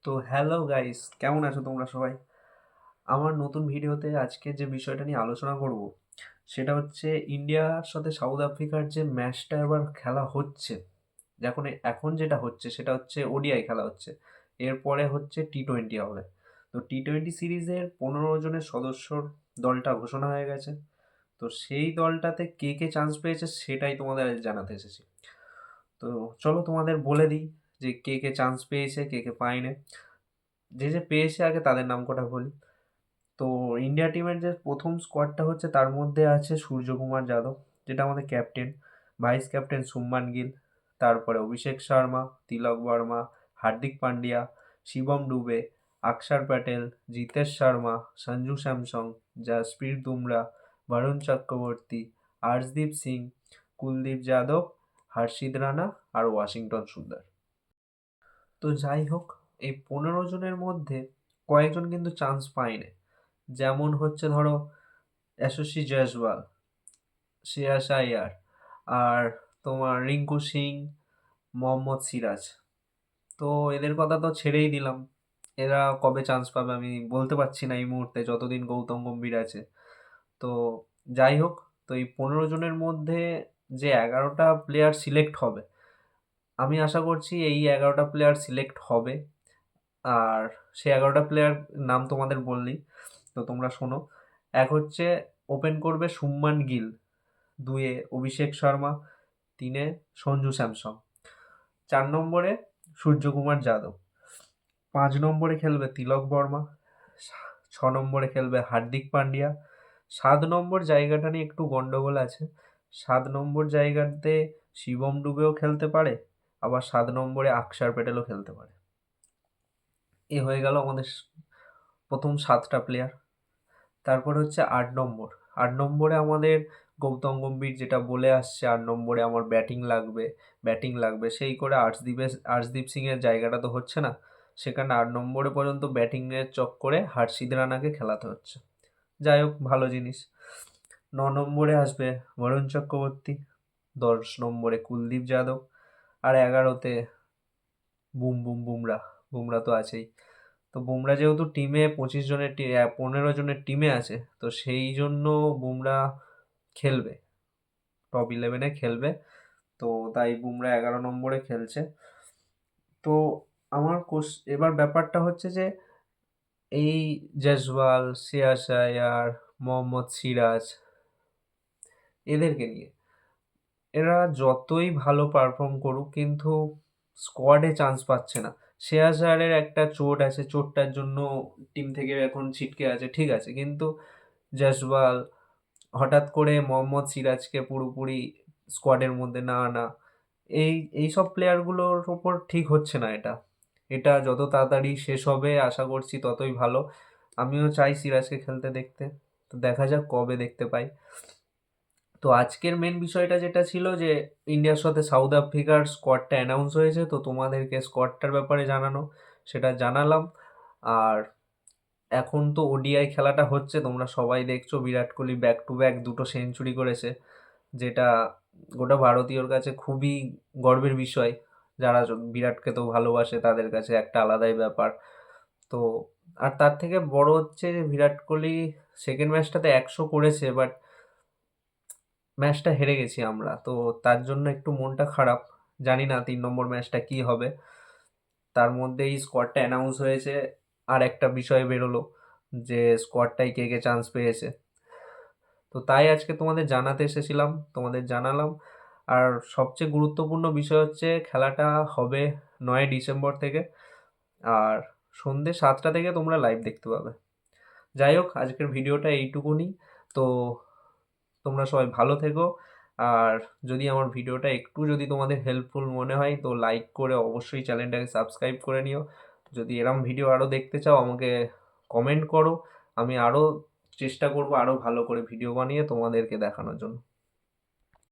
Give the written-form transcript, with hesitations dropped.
তো hello guys, কেমন আছো তোমরা সবাই? আমার নতুন ভিডিওতে আজকে যে বিষয়টা নিয়ে আলোচনা করব সেটা হচ্ছে ইন্ডিয়ার সাথে সাউথ আফ্রিকার যে ম্যাচটা এবার খেলা হচ্ছে। এখন যেটা হচ্ছে সেটা হচ্ছে ওডিআই খেলা হচ্ছে। এরপরে হচ্ছে টি-20 হবে। তো টি-20 সিরিজের 15 জনের সদস্যর দলটা ঘোষণা হয়ে গেছে। তো সেই দলটাতে কে কে চান্স পেয়েছে সেটাই তোমাদের আজ জানাতে এসেছি। তো চলো তোমাদের বলে দিই যে কে কে চান্স পেয়েছে কে কে পায়নি। যে যে পেয়েছে আগে তাদের নাম কটা বলি। তো ইন্ডিয়া টিমের যে প্রথম স্কোয়াডটা হচ্ছে তার মধ্যে আছে সূর্যকুমার যাদব, যেটা আমাদের captain. Vice captain Shubman Gill, তারপরে অভিষেক শর্মা, তিলক বর্মা, হার্দিক পান্ডিয়া, শিবম ডুবে, অক্ষর প্যাটেল, জিতেশ শর্মা, সঞ্জু স্যামসং, জাসপ্রীত বুমরা, বরুণ চক্রবর্তী, আর্শদীপ সিং, কুলদীপ যাদব, হর্ষিত রানা আর ওয়াশিংটন সুন্দর। তো যাই হোক, এই 15 জনের মধ্যে কয়েকজন কিন্তু চান্স পায়নি। যেমন হচ্ছে ধরো যশস্বী জয়সওয়াল, শ্রেয়াস আইয়ার, আর তোমার রিঙ্কু সিং, মোহাম্মদ সিরাজ। তো এদের কথা তো ছেড়েই দিলাম, এরা কবে চান্স পাবে আমি বলতে পারছি না এই মুহূর্তে, যতদিন গৌতম গম্ভীর আছে। তো যাই হোক, তো এই 15 জনের মধ্যে যে 11টা প্লেয়ার সিলেক্ট হবে, আমি আশা করছি এই 11টা প্লেয়ার সিলেক্ট হবে। আর সেই 11টা প্লেয়ার নাম তোমাদের বললি, তো তোমরা শোনো। এক হচ্ছে ওপেন করবে শুভমান গিল, দুয়ে অভিষেক শর্মা, তিনে সঞ্জু স্যামসং, 4 নম্বরে সূর্যকুমার যাদব, 5 নম্বরে খেলবে তিলক বর্মা, 6 নম্বরে খেলবে হার্দিক পান্ডিয়া, 7 নম্বর জায়গাটা নিয়ে একটু গন্ডগোল আছে। 7 নম্বর জায়গাতে শিবম ডুবেও খেলতে পারে, আবার 7 নম্বরে অক্ষর প্যাটেলও খেলতে পারে। এ হয়ে গেল আমাদের প্রথম 7টা প্লেয়ার। তারপর হচ্ছে 8 নম্বর। 8 নম্বরে আমাদের গৌতম গম্ভীর যেটা বলে আসছে, 8 নম্বরে আমার ব্যাটিং লাগবে সেই করে আর্শদীপ সিংয়ের জায়গাটা তো হচ্ছে না, সেখানে 8 নম্বরে পর্যন্ত ব্যাটিংয়ের চক্করে হর্ষিত রানাকে খেলাতে হচ্ছে। যাই হোক, ভালো জিনিস। 9 নম্বরে আসবে বরুণ চক্রবর্তী, 10 নম্বরে কুলদীপ যাদব, আর 11তে বুম বুম বুমরা। বুমরা তো আছেই। তো বুমরা যেহেতু টিমে 15 জনের টিমে আছে, তো সেই জন্য বুমরা খেলবে, টপ 11-এ খেলবে। তো তাই বুমরা 11 নম্বরে খেলছে। তো এবার ব্যাপারটা হচ্ছে যে এই জয়সওয়াল, শ্রেয়াস আইয়ার, মোহাম্মদ সিরাজ, এদেরকে নিয়ে এরা যতই ভালো পারফর্ম করুক কিন্তু স্কোয়াডে চান্স পাচ্ছে না। শ্রেয়াস আইয়ারের একটা চোট আছে, চোটটার জন্য টিম থেকে এখন ছিটকে আছে, ঠিক আছে, কিন্তু জয়সওয়াল, হঠাৎ করে মোহাম্মদ সিরাজকে পুরোপুরি স্কোয়াডের মধ্যে না আনা, এই এইসব প্লেয়ারগুলোর ওপর ঠিক হচ্ছে না। এটা এটা যত তাড়াতাড়ি শেষ হবে আশা করছি ততই ভালো। আমিও চাই সিরাজকে খেলতে দেখতে। তো দেখা যাক কবে দেখতে পাই। তো আজকের মেন বিষয়টা যেটা ছিল যে ইন্ডিয়ার সাথে সাউথ আফ্রিকার স্কোয়াডটা অ্যানাউন্স হয়েছে, তো তোমাদেরকে স্কোয়াডটার ব্যাপারে জানানো, সেটা জানালাম। আর এখন তো ওডিআই খেলাটা হচ্ছে, তোমরা সবাই দেখছো Virat Kohli back to back 2টো সেঞ্চুরি করেছে, যেটা গোটা ভারতীয়র কাছে খুবই গর্বের বিষয়। যারা বিরাটকে তো ভালোবাসে তাদের কাছে একটা আলাদাই ব্যাপার। তো আর তার থেকে বড় হচ্ছে যে বিরাট কোহলি সেকেন্ড ম্যাচটাতে 100 করেছে, বাট ম্যাচটা হেরে গেছি আমরা, তো তার জন্য একটু মনটা খারাপ। জানি না 3 নম্বর ম্যাচটা কি হবে। তার মধ্যেই স্কোয়াডটা অ্যানাউন্স হয়েছে, আর একটা বিষয় বেরোলো যে স্কোয়াডটাই কে কে চান্স পেয়েছে। তো তাই আজকে তোমাদের জানাতে এসেছিলাম, তোমাদের জানালাম। আর সবচেয়ে গুরুত্বপূর্ণ বিষয় হচ্ছে খেলাটা হবে 9ই ডিসেম্বর থেকে, আর সন্ধ্যে 7টা থেকে তোমরা লাইভ দেখতে পাবে। যাই হোক, আজকের ভিডিওটা এইটুকুনি। তো তোমরা সবাই ভালো থেকো। আর যদি আমার ভিডিওটা একটু যদি তোমাদের হেল্পফুল মনে হয় তো লাইক করে অবশ্যই চ্যানেলটাকে সাবস্ক্রাইব করে নিও। যদি এরম ভিডিও আরও দেখতে চাও আমাকে কমেন্ট করো, আমি আরও চেষ্টা করব আরও ভালো করে ভিডিও বানিয়ে তোমাদেরকে দেখানোর জন্য।